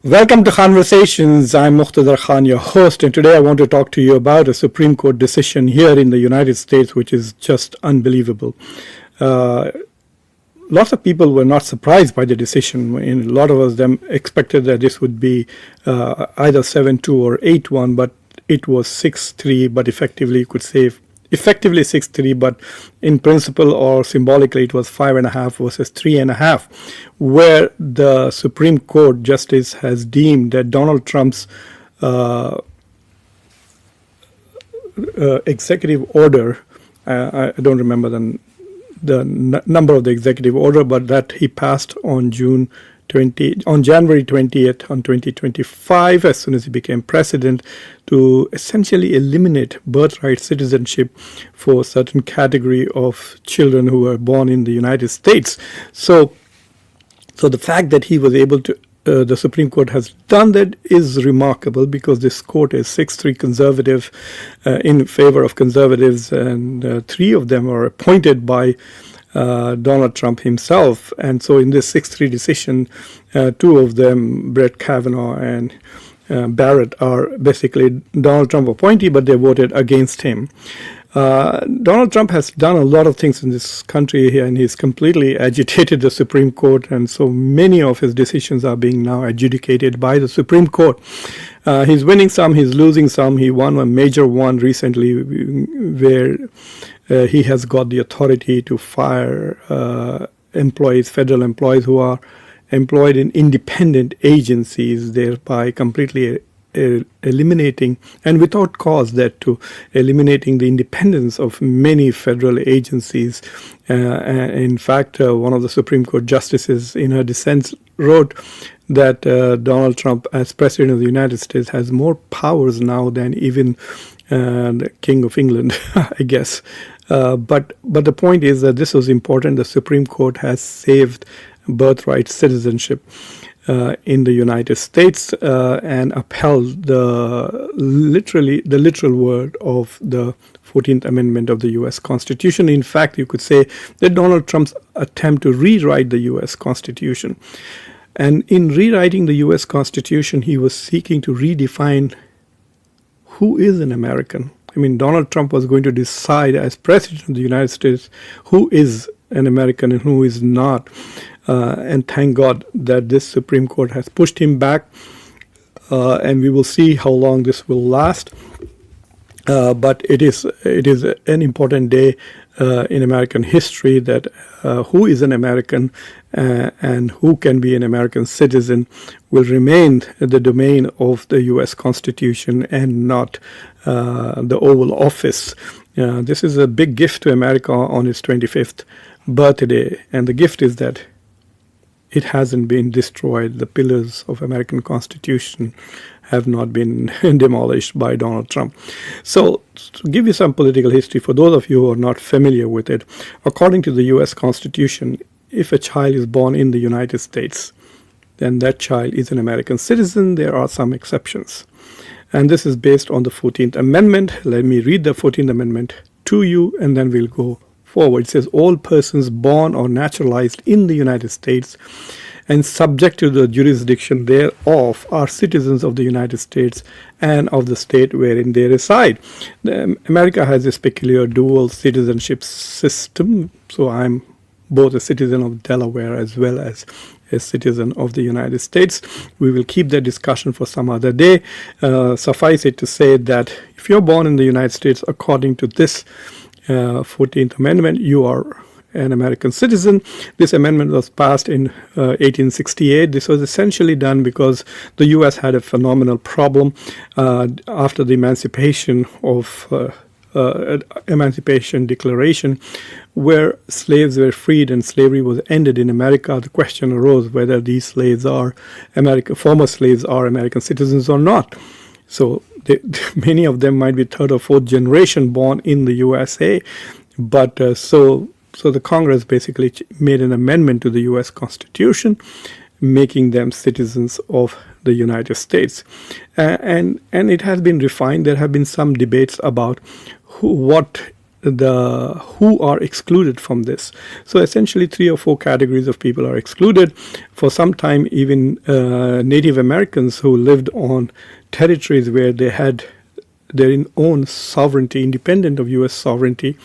Welcome to Khanversations. I'm Muqtadar Khan, your host, and today I want to talk to you about a Supreme Court decision here in the United States, which is just unbelievable. Lots of people were not surprised by the decision. A lot of them expected that this would be either 7-2 or 8-1, but it was 6-3, but effectively you could say effectively 6-3, but in principle or symbolically it was 5.5 versus 3.5, where the Supreme Court justice has deemed that Donald Trump's executive order, I don't remember the number of the executive order, but that he passed on January 20th on 2025, as soon as he became president, to essentially eliminate birthright citizenship for a certain category of children who were born in the United States. So the fact that he was able to, the Supreme Court has done that is remarkable, because this court is 6-3 conservative, in favor of conservatives, and 3 of them are appointed by Donald Trump himself. And so in this 6-3 decision, 2 of them, Brett Kavanaugh and Barrett, are basically Donald Trump appointee, but they voted against him. Donald Trump has done a lot of things in this country here, and he's completely agitated the Supreme Court, and so many of his decisions are being now adjudicated by the Supreme Court. He's winning some, he's losing some. He won a major one recently where he has got the authority to fire employees, federal employees who are employed in independent agencies, thereby completely eliminating, and without cause, that to eliminating the independence of many federal agencies. In fact, one of the Supreme Court justices in her dissent wrote that Donald Trump, as President of the United States, has more powers now than even the King of England, I guess. But the point is that this was important. The Supreme Court has saved birthright citizenship in the United States, and upheld the literal word of the 14th Amendment of the U.S. Constitution. In fact, you could say that Donald Trump's attempt to rewrite the U.S. Constitution, and in rewriting the U.S. Constitution, he was seeking to redefine who is an American. I mean, Donald Trump was going to decide as President of the United States who is an American and who is not. And thank God that this Supreme Court has pushed him back, and we will see how long this will last. But it is an important day in American history, that who is an American and who can be an American citizen will remain the domain of the U.S. Constitution and not the Oval Office. This is a big gift to America on its 25th birthday, and the gift is that it hasn't been destroyed. The pillars of American Constitution have not been demolished by Donald Trump. So, to give you some political history, for those of you who are not familiar with it, according to the U.S. Constitution, if a child is born in the United States, then that child is an American citizen. There are some exceptions. And this is based on the 14th Amendment. Let me read the 14th Amendment to you, and then we'll go forward. It says, all persons born or naturalized in the United States and subject to the jurisdiction thereof are citizens of the United States and of the state wherein they reside. America has this peculiar dual citizenship system, so I'm both a citizen of Delaware as well as a citizen of the United States. We will keep that discussion for some other day. Suffice it to say that if you're born in the United States, according to this 14th Amendment, you are an American citizen. This amendment was passed in 1868. This was essentially done because the U.S. had a phenomenal problem after the Emancipation Declaration, where slaves were freed and slavery was ended in America. The question arose whether these slaves are former slaves are American citizens or not. So many of them might be third or fourth generation born in the USA, but so the Congress basically made an amendment to the U.S. Constitution, making them citizens of the United States, and it has been refined. There have been some debates about what who are excluded from this. So essentially 3 or 4 categories of people are excluded. For some time, even Native Americans who lived on territories where they had their own sovereignty, independent of US sovereignty,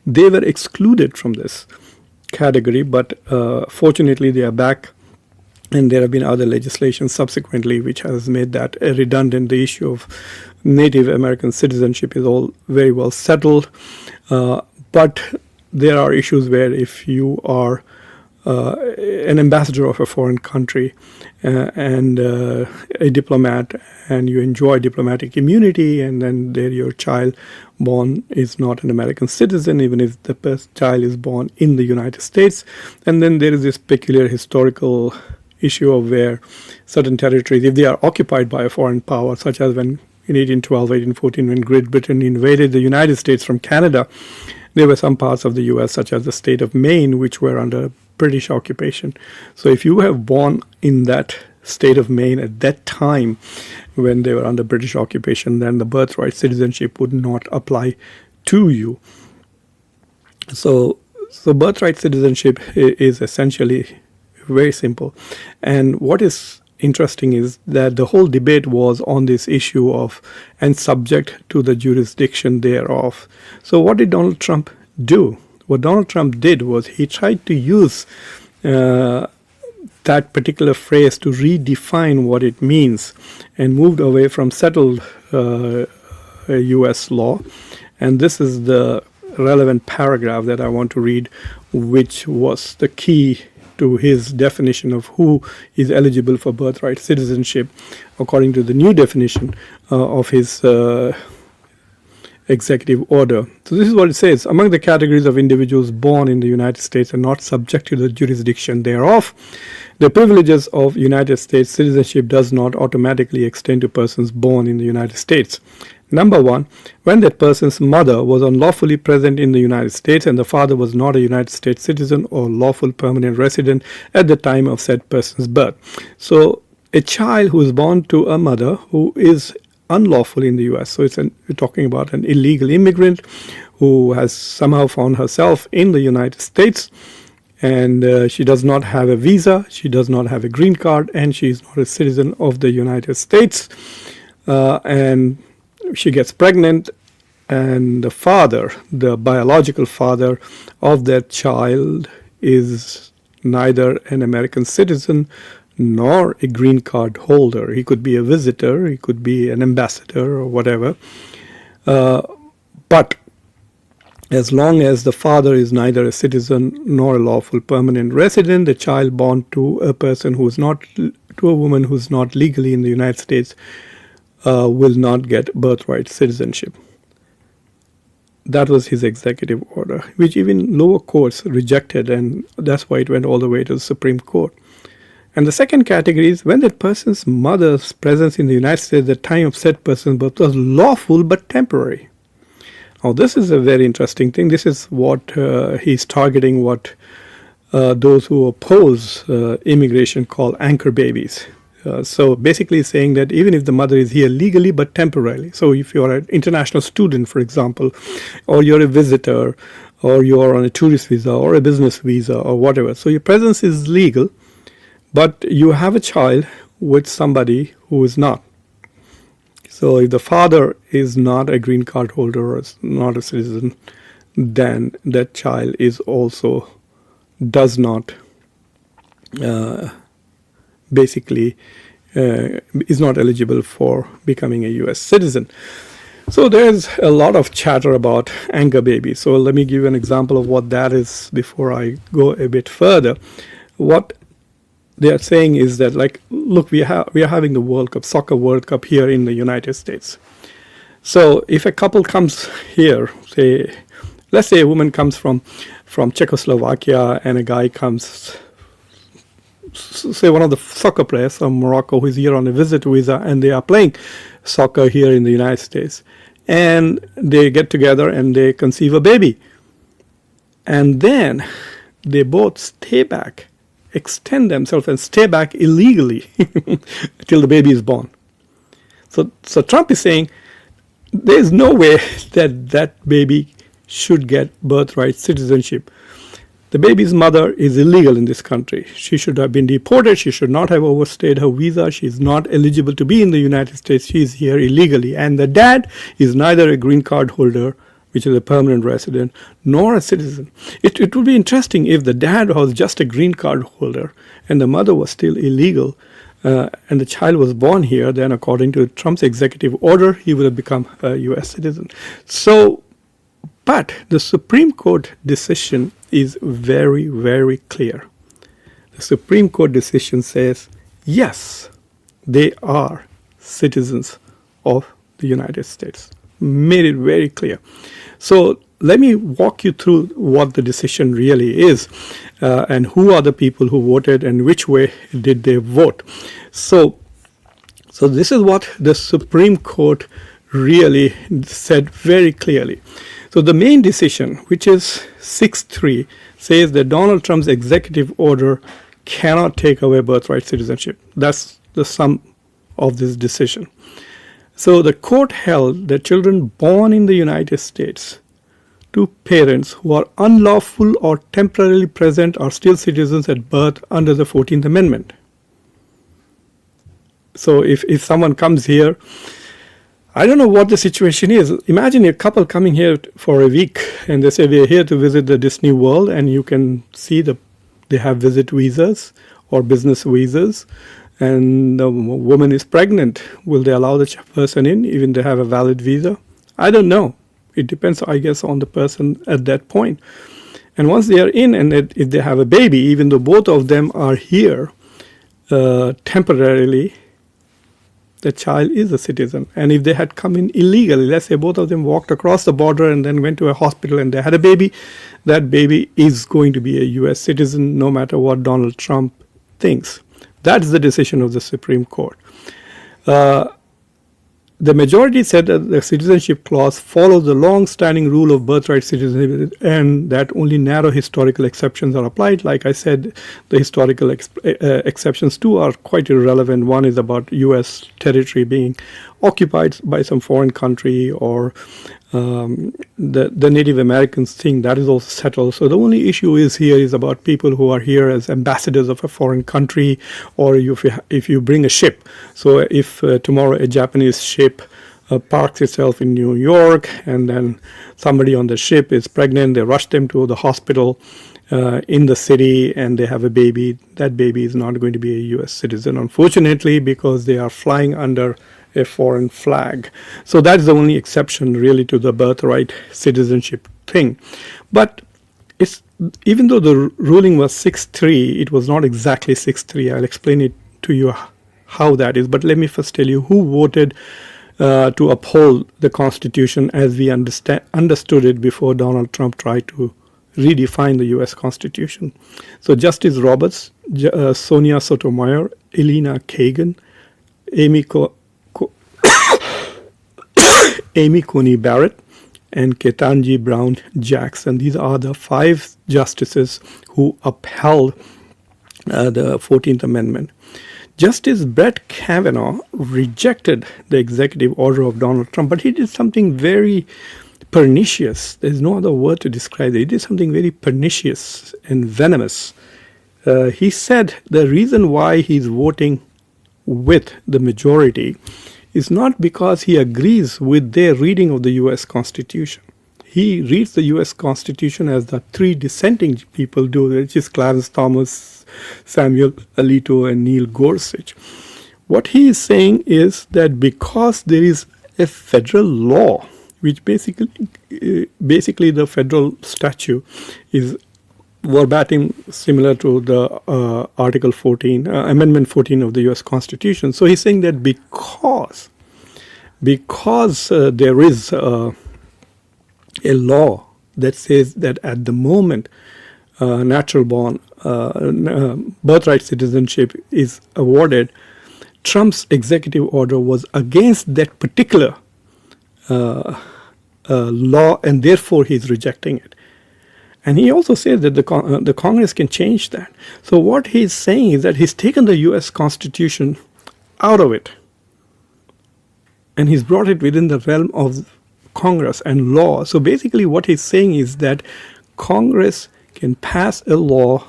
they were excluded from this category, but fortunately they are back, and there have been other legislation subsequently which has made that redundant. The issue of Native American citizenship is all very well settled, but there are issues where if you are an ambassador of a foreign country and a diplomat, and you enjoy diplomatic immunity, and then there your child born is not an American citizen, even if the child is born in the United States. And then there is this peculiar historical issue of where certain territories, if they are occupied by a foreign power, such as when in 1812, 1814, when Great Britain invaded the United States from Canada, there were some parts of the US, such as the state of Maine, which were under British occupation. So if you have born in that state of Maine at that time when they were under British occupation, then the birthright citizenship would not apply to you. So birthright citizenship is essentially very simple. And what is interesting is that the whole debate was on this issue of and subject to the jurisdiction thereof. So what did Donald Trump do? What Donald Trump did was he tried to use that particular phrase to redefine what it means, and moved away from settled US law. And this is the relevant paragraph that I want to read, which was the key to his definition of who is eligible for birthright citizenship, according to the new definition of his executive order. So this is what it says: among the categories of individuals born in the United States and not subject to the jurisdiction thereof, the privileges of United States citizenship does not automatically extend to persons born in the United States. Number 1, when that person's mother was unlawfully present in the United States and the father was not a United States citizen or lawful permanent resident at the time of said person's birth. So a child who is born to a mother who is unlawful in the US, so we're talking about an illegal immigrant who has somehow found herself in the United States, and she does not have a visa, she does not have a green card, and she is not a citizen of the United States, and she gets pregnant, and the father, the biological father of that child, is neither an American citizen nor a green card holder. He could be a visitor, he could be an ambassador or whatever. But as long as the father is neither a citizen nor a lawful permanent resident, the child born to a person who is not, to a woman who is not legally in the United States, will not get birthright citizenship. That was his executive order, which even lower courts rejected, and that's why it went all the way to the Supreme Court. And the second category is when that person's mother's presence in the United States at the time of said person's birth was lawful but temporary. Now, this is a very interesting thing. This is what he's targeting, what those who oppose immigration call anchor babies. So basically saying that even if the mother is here legally but temporarily, so if you're an international student, for example, or you're a visitor, or you're on a tourist visa or a business visa or whatever, so your presence is legal, but you have a child with somebody who is not. So if the father is not a green card holder or is not a citizen, then that child is also does not basically is not eligible for becoming a US citizen. So there's a lot of chatter about anchor babies. So let me give you an example of what that is before I go a bit further. What they are saying is that, like, look, we are having the World Cup, soccer World Cup here in the United States. So if a couple comes here, let's say a woman comes from Czechoslovakia and a guy comes, say one of the soccer players from Morocco who is here on a visit visa, and they are playing soccer here in the United States, and they get together and they conceive a baby, and then they both stay back, extend themselves and stay back illegally till the baby is born. So Trump is saying there is no way that baby should get birthright citizenship. The baby's mother is illegal in this country. She should have been deported. She should not have overstayed her visa. She is not eligible to be in the United States. She is here illegally. And the dad is neither a green card holder, which is a permanent resident, nor a citizen. It would be interesting if the dad was just a green card holder and the mother was still illegal, and the child was born here. Then according to Trump's executive order, he would have become a U.S. citizen. But the Supreme Court decision is very, very clear. The Supreme Court decision says, yes, they are citizens of the United States. Made it very clear. So let me walk you through what the decision really is, and who are the people who voted and which way did they vote. So this is what the Supreme Court really said very clearly. So the main decision, which is 6-3, says that Donald Trump's executive order cannot take away birthright citizenship. That's the sum of this decision. So the court held that children born in the United States to parents who are unlawful or temporarily present are still citizens at birth under the 14th Amendment. So if someone comes here, I don't know what the situation is. Imagine a couple coming here for a week and they say, we're here to visit the Disney World, and you can see they have visit visas or business visas, and the woman is pregnant. Will they allow the person in even they have a valid visa? I don't know. It depends, I guess, on the person at that point. And once they are in, and if they have a baby, even though both of them are here temporarily, the child is a citizen. And if they had come in illegally, let's say both of them walked across the border and then went to a hospital and they had a baby, that baby is going to be a U.S. citizen no matter what Donald Trump thinks. That's the decision of the Supreme Court. The majority said that the citizenship clause follows the long-standing rule of birthright citizenship and that only narrow historical exceptions are applied. Like I said, the historical exceptions too are quite irrelevant. One is about U.S. territory being occupied by some foreign country, or the Native Americans thing, that is also settled. So the only issue is about people who are here as ambassadors of a foreign country, or if you bring a ship. So if tomorrow a Japanese ship parks itself in New York and then somebody on the ship is pregnant, they rush them to the hospital in the city and they have a baby, that baby is not going to be a U.S. citizen, unfortunately, because they are flying under a foreign flag. So that's the only exception really to the birthright citizenship thing. But even though the ruling was 6-3, it was not exactly 6-3. I'll explain it to you how that is. But let me first tell you who voted to uphold the Constitution as we understood it before Donald Trump tried to redefine the U.S. Constitution. So Justice Roberts, Sonia Sotomayor, Elena Kagan, Amy Coney Barrett, and Ketanji Brown Jackson. These are the 5 justices who upheld the 14th Amendment. Justice Brett Kavanaugh rejected the executive order of Donald Trump, but he did something very pernicious. There's no other word to describe it. He did something very pernicious and venomous. He said the reason why he's voting with the majority is not because he agrees with their reading of the U.S. Constitution. He reads the U.S. Constitution as the 3 dissenting people do, which is Clarence Thomas, Samuel Alito, and Neil Gorsuch. What he is saying is that because there is a federal law, which basically the federal statute is verbatim similar to the Article 14, Amendment 14 of the U.S. Constitution. So he's saying that because there is a law that says that at the moment natural born birthright citizenship is awarded, Trump's executive order was against that particular law, and therefore he's rejecting it. And he also says that the Congress can change that. So what he's saying is that he's taken the U.S. Constitution out of it, and he's brought it within the realm of Congress and law. So basically what he's saying is that Congress can pass a law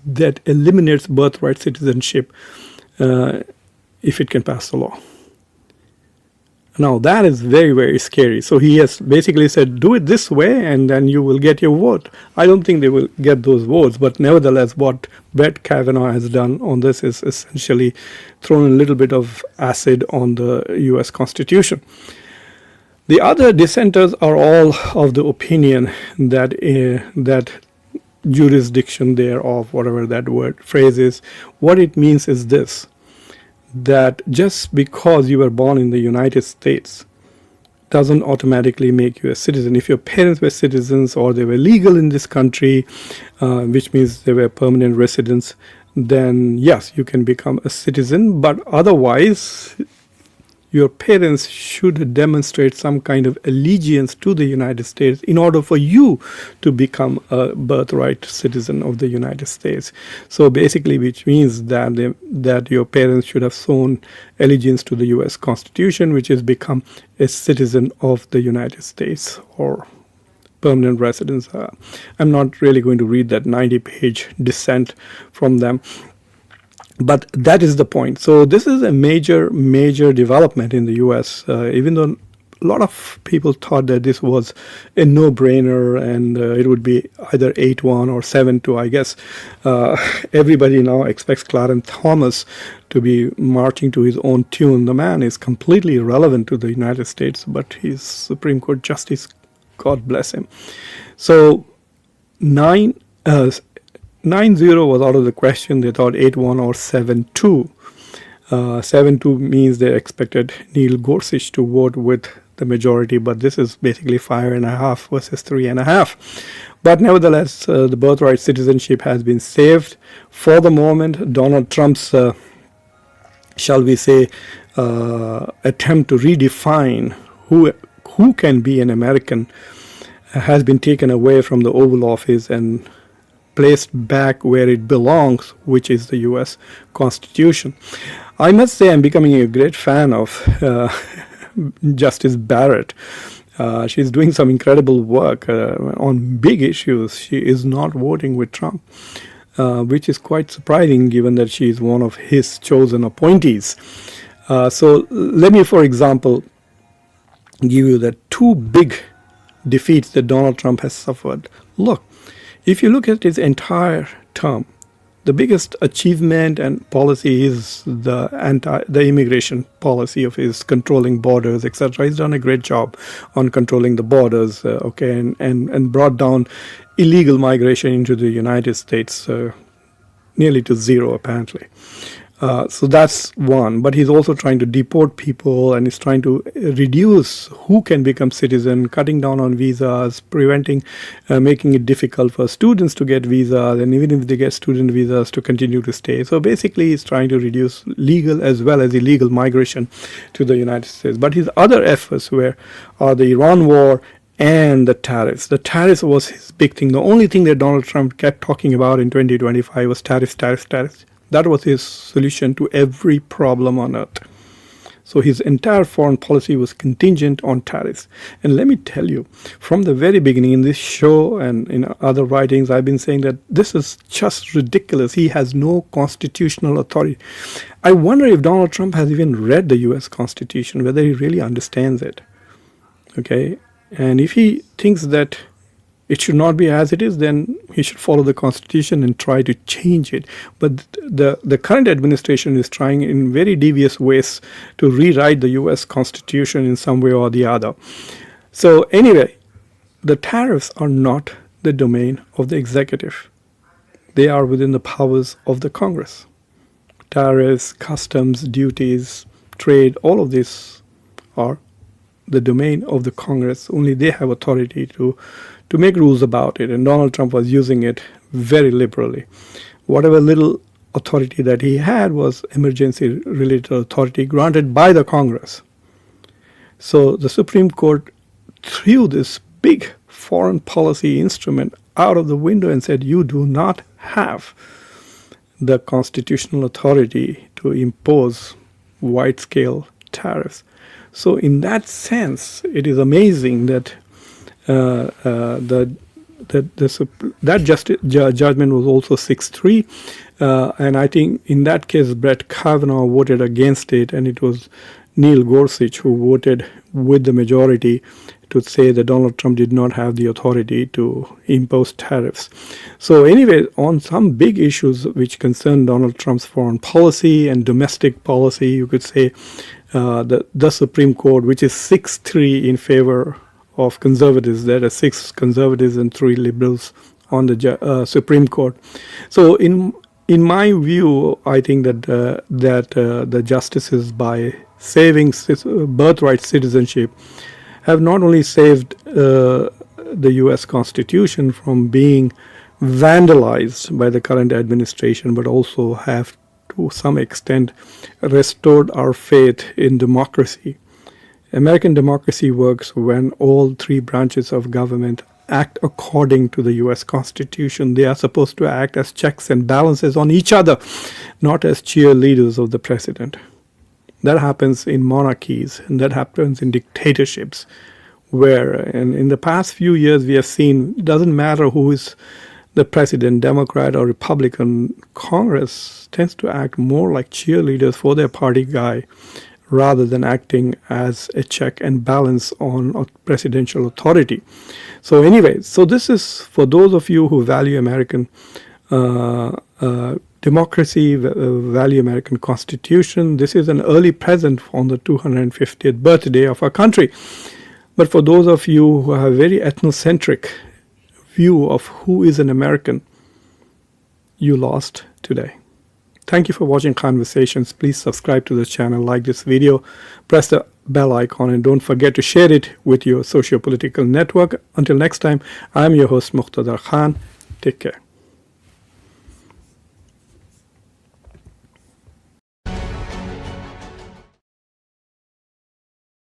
that eliminates birthright citizenship if it can pass the law. Now that is very, very scary. So he has basically said, do it this way and then you will get your vote. I don't think they will get those votes, but nevertheless, what Brett Kavanaugh has done on this is essentially thrown a little bit of acid on the US Constitution. The other dissenters are all of the opinion that that jurisdiction thereof, whatever that phrase is, what it means is this, that just because you were born in the United States doesn't automatically make you a citizen. If your parents were citizens or they were legal in this country, which means they were permanent residents, then yes, you can become a citizen, but otherwise your parents should demonstrate some kind of allegiance to the United States in order for you to become a birthright citizen of the United States. So basically, which means that that your parents should have shown allegiance to the US Constitution, which is become a citizen of the United States or permanent residents. I'm not really going to read that 90-page dissent from them. But that is the point. So this is a major, major development in the U.S., even though a lot of people thought that this was a no-brainer and it would be either 8-1 or 7-2, I guess. Everybody now expects Clarence Thomas to be marching to his own tune. The man is completely irrelevant to the United States, but he's Supreme Court Justice, God bless him. So 9-0 was out of the question. They thought 8-1 or 7-2. 7-2 means they expected Neil Gorsuch to vote with the majority, but this is basically 5.5 versus 3.5. But nevertheless, the birthright citizenship has been saved for the moment. Donald Trump's, shall we say, attempt to redefine who can be an American has been taken away from the Oval Office and placed back where it belongs, which is the U.S. Constitution. I must say I'm becoming a great fan of Justice Barrett. She's doing some incredible work on big issues. She is not voting with Trump, which is quite surprising given that she is one of his chosen appointees. So let me, for example, give you the two big defeats that Donald Trump has suffered. Look, if you look at his entire term, the biggest achievement and policy is the immigration policy of his controlling borders, etc. He's done a great job on controlling the borders, and brought down illegal migration into the United States nearly to zero, apparently. So that's one. But he's also trying to deport people, and he's trying to reduce who can become citizen, cutting down on visas, preventing, making it difficult for students to get visas, and even if they get student visas, to continue to stay. So basically, he's trying to reduce legal as well as illegal migration to the United States. But his other efforts are the Iran war and the tariffs. The tariffs was his big thing. The only thing that Donald Trump kept talking about in 2025 was tariffs. That was his solution to every problem on earth. So his entire foreign policy was contingent on tariffs. And let me tell you, from the very beginning in this show and in other writings, I've been saying that this is just ridiculous. He has no constitutional authority. I wonder if Donald Trump has even read the US Constitution, whether he really understands it. Okay? And if he thinks that it should not be as it is, then he should follow the Constitution and try to change it. But the current administration is trying in very devious ways to rewrite the US Constitution in some way or the other. So anyway, the tariffs are not the domain of the executive. They are within the powers of the Congress. Tariffs, customs, duties, trade, all of this are the domain of the Congress. Only they have authority to make rules about it, and Donald Trump was using it very liberally. Whatever little authority that he had was emergency-related authority granted by the Congress. So the Supreme Court threw this big foreign policy instrument out of the window and said, you do not have the constitutional authority to impose wide-scale tariffs. So in that sense, it is amazing that judgment was also 6-3, and I think in that case Brett Kavanaugh voted against it, and it was Neil Gorsuch who voted with the majority to say that Donald Trump did not have the authority to impose tariffs. So anyway, on some big issues which concern Donald Trump's foreign policy and domestic policy, you could say the Supreme Court, which is 6-3 in favor of conservatives. There are 6 conservatives and 3 liberals on the Supreme Court. So in my view, I think that the justices, by saving birthright citizenship, have not only saved the U.S. Constitution from being vandalized by the current administration, but also have to some extent restored our faith in democracy. American democracy works when all 3 branches of government act according to the U.S. Constitution. They are supposed to act as checks and balances on each other, not as cheerleaders of the president. That happens in monarchies, and that happens in dictatorships, where in the past few years we have seen it doesn't matter who is the president, Democrat or Republican. Congress tends to act more like cheerleaders for their party guy rather than acting as a check and balance on presidential authority. So anyway, so this is for those of you who value American democracy, value American Constitution. This is an early present on the 250th birthday of our country. But for those of you who have a very ethnocentric view of who is an American, you lost today. Thank you for watching Khanversations. Please subscribe to this channel, like this video, press the bell icon, and don't forget to share it with your socio-political network. Until next time, I'm your host Muqtadar Khan. Take care.